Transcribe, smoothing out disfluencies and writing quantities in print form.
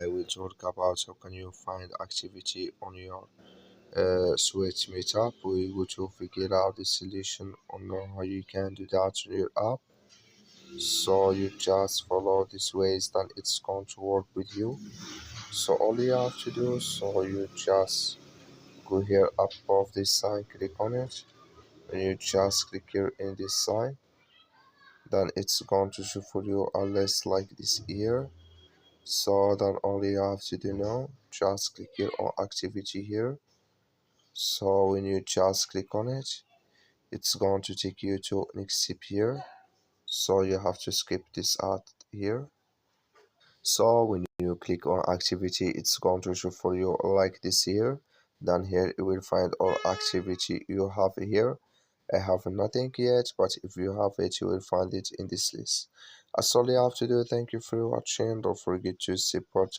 I will talk about how can you find activity on your SweetMeet app. We go to figure out the solution on how you can do that on your app. So you just follow these ways, then it's going to work with you. So all you have to do, so you just go here up above this sign, click on it, and you just click here in this sign. Then it's going to show for you a list like this here. So then all you have to do now, just click here on activity here. So when you just click on it, it's going to take you to next step here. So you have to skip this ad here. So when you click on activity, it's going to show for you like this here. Then here you will find all activity you have here. I have nothing yet, but if you have it, you will find it in this list. That's all you have to do. Thank you for watching. Don't forget to support us.